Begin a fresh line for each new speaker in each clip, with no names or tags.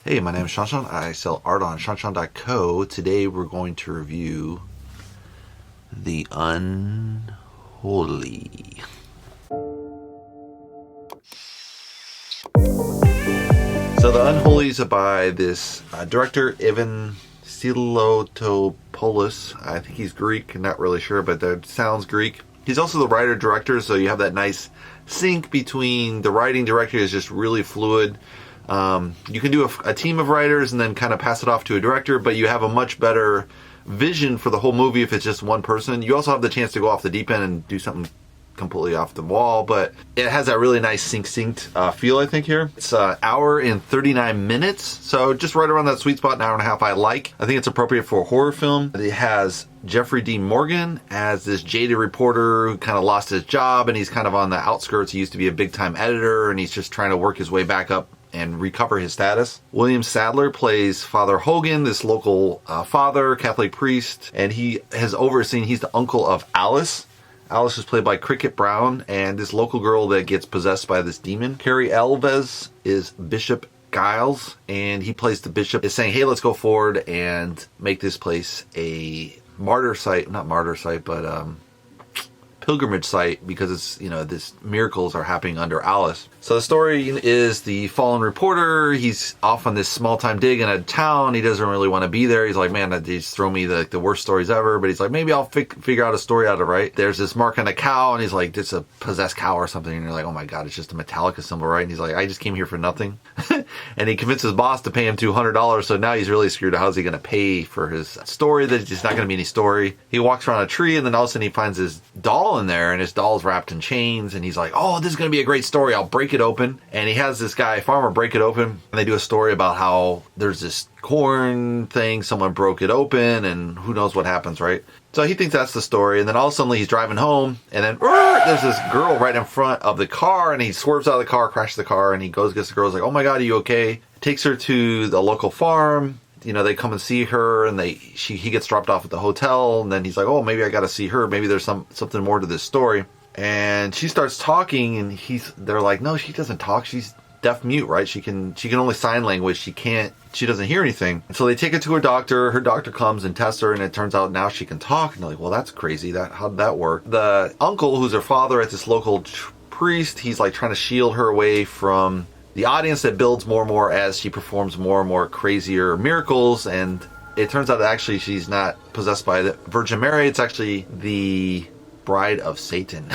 Hey, my name is ShawNshawN. I sell art on ShawNshawN.co. Today we're going to review The Unholy. So The Unholy is by this director, Stiliotopoulos. I think he's Greek, not really sure, but that sounds Greek. He's also the writer-director, so you have that nice sync between the writing director is just really fluid. You can do a team of writers and then kind of pass it off to a director, but you have a much better vision for the whole movie if it's just one person. You also have the chance to go off the deep end and do something completely off the wall, but it has that really nice synced feel, I think, here. It's an hour and 39 minutes, so just right around that sweet spot, an hour and a half I like. I think it's appropriate for a horror film. It has Jeffrey Dean Morgan as this jaded reporter who kind of lost his job, and he's kind of on the outskirts. He used to be a big-time editor, and he's just trying to work his way back up and recover his status. William Sadler plays Father Hogan, this local father, Catholic priest, and he's the uncle of Alice. Alice is played by Cricket Brown, and this local girl that gets possessed by this demon. Cary Elwes is Bishop Giles, and he plays the bishop, is saying, hey, let's go forward and make this place a pilgrimage site, because it's, this miracles are happening under Alice. So the story is the fallen reporter. He's off on this small time dig in a town. He doesn't really want to be there. He's like, man, they just throw me the worst stories ever. But he's like, maybe I'll figure out a story out of it, right? There's this mark on a cow, and he's like, it's a possessed cow or something. And you're like, oh my God, it's just a Metallica symbol, right? And he's like, I just came here for nothing. And he convinces his boss to pay him $200. So now he's really screwed. How's he going to pay for his story? That it's just not going to be any story. He walks around a tree, and then all of a sudden he finds his doll in there, and his doll's wrapped in chains. And he's like, oh, this is going to be a great story. I'll break it open. And he has this guy, farmer, break it open. And they do a story about how there's this corn thing. Someone broke it open, and who knows what happens, right? So he thinks that's the story. And then all of a sudden he's driving home, and then there's this girl right in front of the car, and he swerves out of the car, crashes the car, and he gets the girl. He's like, oh my God, are you okay? Takes her to the local farm. They come and see her, and he gets dropped off at the hotel, and then he's like, oh, maybe I got to see her. Maybe there's something more to this story. And she starts talking, and they're like, no, she doesn't talk. She's deaf mute, right? She can only sign language. She doesn't hear anything. And so they take her to her doctor. Her doctor comes and tests her, and it turns out now she can talk. And they're like, well, that's crazy. How did that work? The uncle, who's her father at this local priest, he's like trying to shield her away from the audience that builds more and more as she performs more and more crazier miracles. And it turns out that actually she's not possessed by the Virgin Mary. It's actually the bride of Satan.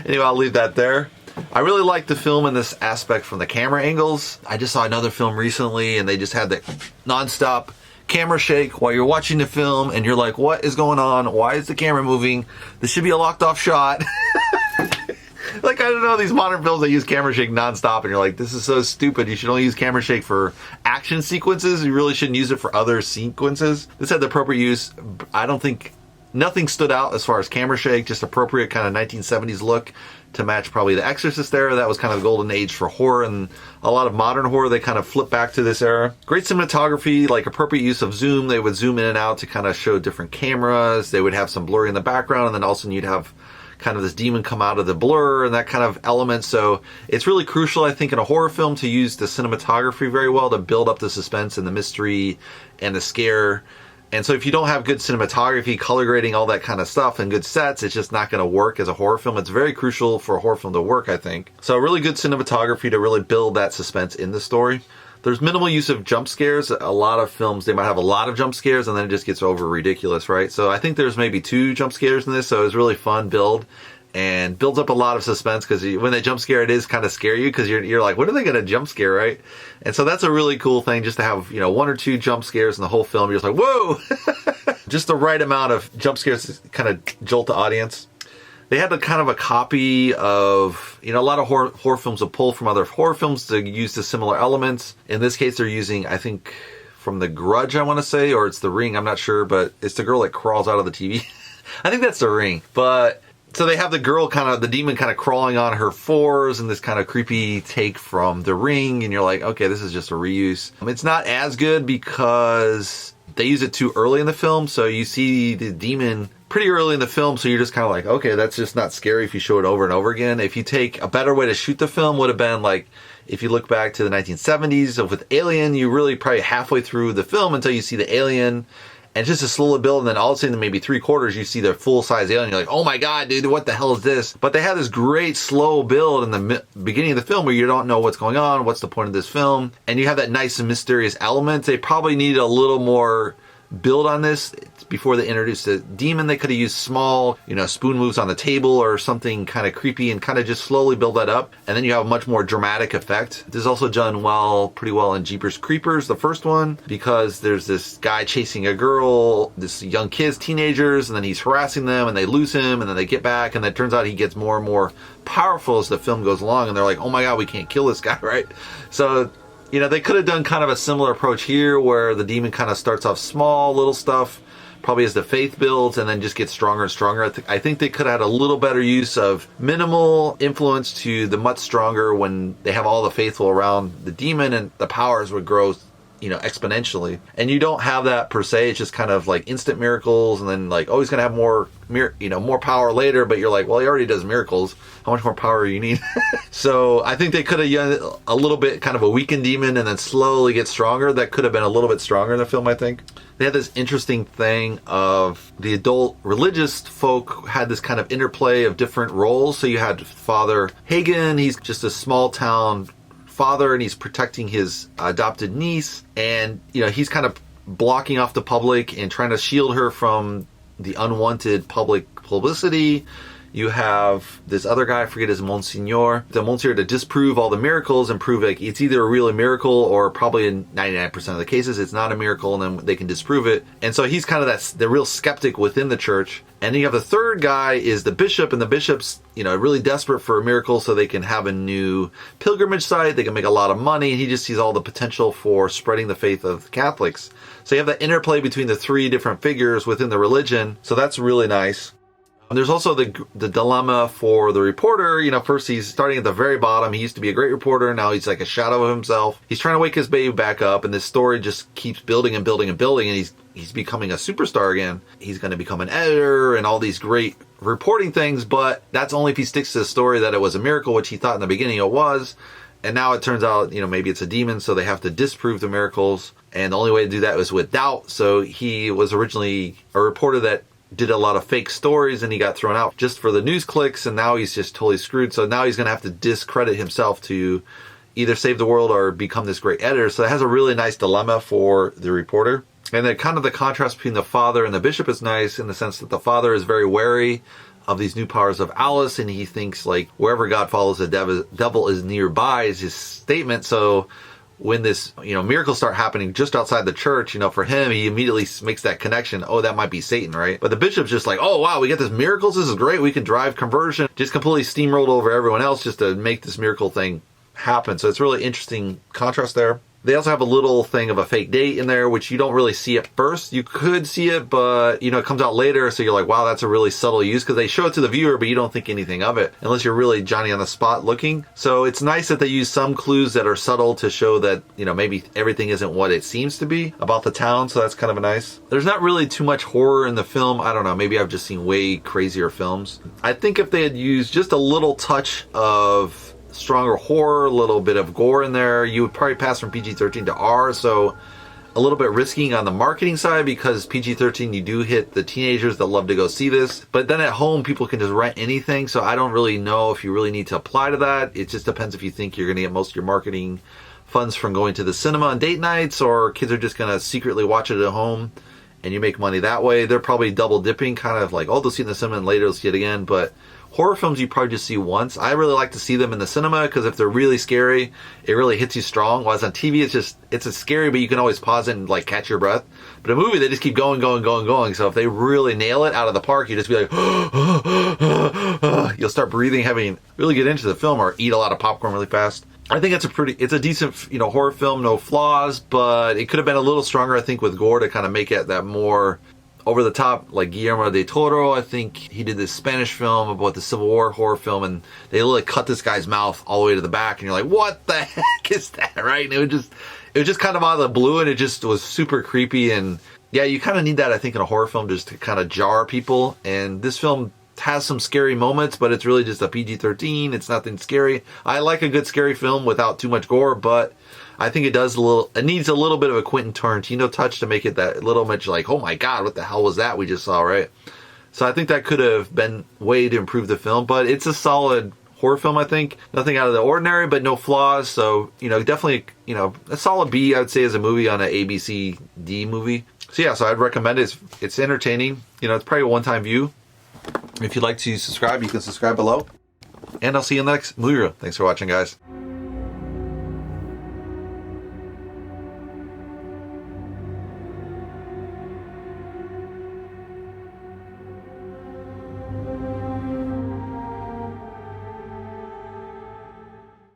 Anyway, I'll leave that there. I really like the film in this aspect from the camera angles. I just saw another film recently, and they just had the nonstop camera shake while you're watching the film, and you're like, what is going on? Why is the camera moving? This should be a locked off shot. Like, I don't know, these modern films that use camera shake nonstop, and you're like, this is so stupid. You should only use camera shake for action sequences. You really shouldn't use it for other sequences. This had the appropriate use. I don't think nothing stood out as far as camera shake, just appropriate kind of 1970s look to match probably the Exorcist era. That was kind of the golden age for horror, and a lot of modern horror, they kind of flip back to this era. Great cinematography, like appropriate use of zoom. They would zoom in and out to kind of show different cameras. They would have some blurry in the background, and then also you'd have kind of this demon come out of the blur and that kind of element. So it's really crucial, I think, in a horror film to use the cinematography very well to build up the suspense and the mystery and the scare. And so if you don't have good cinematography, color grading, all that kind of stuff, and good sets, it's just not going to work as a horror film. It's very crucial for a horror film to work, I think. So really good cinematography to really build that suspense in the story. There's minimal use of jump scares. A lot of films, they might have a lot of jump scares, and then it just gets over ridiculous, right? So I think there's maybe 2 jump scares in this, so it was really fun build. And builds up a lot of suspense, because when they jump scare, it is kind of scary you, because you're like, what are they going to jump scare, right? And so that's a really cool thing, just to have 1 or 2 jump scares in the whole film. You're just like, whoa! Just the right amount of jump scares to kind of jolt the audience. They had a kind of a copy of, a lot of horror films will pull from other horror films to use the similar elements. In this case, they're using, I think, from The Grudge, I want to say, or it's The Ring, I'm not sure, but it's the girl that crawls out of the TV. I think that's The Ring, but so they have the demon kind of crawling on her fours, and this kind of creepy take from The Ring, and you're like, okay, this is just a reuse. It's not as good because they use it too early in the film, so you see the demon pretty early in the film, so you're just kind of like, okay, that's just not scary if you show it over and over again. If you take a better way to shoot the film would have been like, If you look back to the 1970s with Alien, you really probably halfway through the film until you see the alien. And just a slow build, and then all of a sudden, maybe 3/4, you see their full-size alien. You're like, oh my god, dude, what the hell is this? But they have this great slow build in the beginning of the film where you don't know what's going on, what's the point of this film, and you have that nice and mysterious element. They probably needed a little more build on this before they introduced the demon. They could have used small, spoon moves on the table or something kind of creepy and kind of just slowly build that up. And then you have a much more dramatic effect. This is also done pretty well in Jeepers Creepers, the first one, because there's this guy chasing a girl, this young kids, teenagers, and then he's harassing them and they lose him and then they get back. And then it turns out he gets more and more powerful as the film goes along. And they're like, oh my God, we can't kill this guy, right? So, they could have done kind of a similar approach here where the demon kind of starts off small, little stuff, probably as the faith builds, and then just gets stronger and stronger. I think they could have had a little better use of minimal influence to the much stronger when they have all the faithful around the demon, and the powers would grow exponentially. And you don't have that per se. It's just kind of like instant miracles, and then like, oh, he's going to have more power later, but you're like, well, he already does miracles. How much more power do you need? So I think they could have done a little bit kind of a weakened demon and then slowly get stronger. That could have been a little bit stronger in the film, I think. They had this interesting thing of the adult religious folk had this kind of interplay of different roles. So you had Father Hagen. He's just a small town father, and he's protecting his adopted niece, and he's kind of blocking off the public and trying to shield her from the unwanted public publicity. You have this other guy, I forget his Monsignor. The Monsignor to disprove all the miracles and prove like it's either a real miracle or probably in 99% of the cases it's not a miracle, and then they can disprove it. And so he's kind of the real skeptic within the church. And then you have the third guy is the bishop, and the bishop's really desperate for a miracle so they can have a new pilgrimage site. They can make a lot of money, and he just sees all the potential for spreading the faith of Catholics. So you have that interplay between the three different figures within the religion. So that's really nice. There's also the dilemma for the reporter. First he's starting at the very bottom. He used to be a great reporter. Now he's like a shadow of himself. He's trying to wake his baby back up, and this story just keeps building and building and building, and he's becoming a superstar again. He's going to become an editor and all these great reporting things, but that's only if he sticks to the story that it was a miracle, which he thought in the beginning it was. And now it turns out, maybe it's a demon, so they have to disprove the miracles. And the only way to do that was with doubt. So he was originally a reporter that did a lot of fake stories, and he got thrown out just for the news clicks, and now he's just totally screwed. So now he's going to have to discredit himself to either save the world or become this great editor. So it has a really nice dilemma for the reporter. And then kind of the contrast between the father and the bishop is nice in the sense that the father is very wary of these new powers of Alice, and he thinks like wherever God follows, the devil is nearby is his statement. So when this, miracles start happening just outside the church, for him, he immediately makes that connection. Oh, that might be Satan, right? But the bishop's just like, oh, wow, we get this miracles. This is great. We can drive conversion. Just completely steamrolled over everyone else just to make this miracle thing happen. So it's really interesting contrast there. They also have a little thing of a fake date in there, which you don't really see at first. You could see it, but, it comes out later. So you're like, wow, that's a really subtle use, because they show it to the viewer, but you don't think anything of it unless you're really Johnny on the spot looking. So it's nice that they use some clues that are subtle to show that, maybe everything isn't what it seems to be about the town. So that's kind of nice. There's not really too much horror in the film. I don't know. Maybe I've just seen way crazier films. I think if they had used just a little touch of stronger horror, a little bit of gore in there, you would probably pass from PG-13 to R. So a little bit risking on the marketing side, because PG-13, you do hit the teenagers that love to go see this. But then at home, people can just rent anything. So I don't really know if you really need to apply to that. It just depends if you think you're going to get most of your marketing funds from going to the cinema on date nights, or kids are just going to secretly watch it at home and you make money that way. They're probably double dipping, kind of like, oh, they'll see it in the cinema and later they'll see it again. But horror films you probably just see once. I really like to see them in the cinema, because if they're really scary, it really hits you strong. Whereas on TV, it's a scary, but you can always pause it and like catch your breath. But a movie, they just keep going. So if they really nail it out of the park, you just be like, you'll start breathing heavy and really get into the film, or eat a lot of popcorn really fast. I think it's a decent, horror film, no flaws, but it could have been a little stronger, I think, with gore to kind of make it that more over the top, like Guillermo del Toro. I think he did this Spanish film about the Civil War horror film, and they literally cut this guy's mouth all the way to the back, and you're like, what the heck is that, right? And it was just kind of out of the blue, and it just was super creepy. And yeah, you kind of need that, I think, in a horror film, just to kind of jar people. And this film has some scary moments, but it's really just a PG-13. It's nothing scary. I like a good scary film without too much gore, but I think it needs a little bit of a Quentin Tarantino touch to make it that little much like, oh my God, what the hell was that we just saw, right? So I think that could have been a way to improve the film, but it's a solid horror film, I think. Nothing out of the ordinary, but no flaws. So, definitely, a solid B, I would say, as a movie on an ABCD movie. So yeah, so I'd recommend it. It's entertaining. It's probably a one-time view. If you'd like to subscribe, you can subscribe below. And I'll see you in the next movie review. Thanks for watching, guys.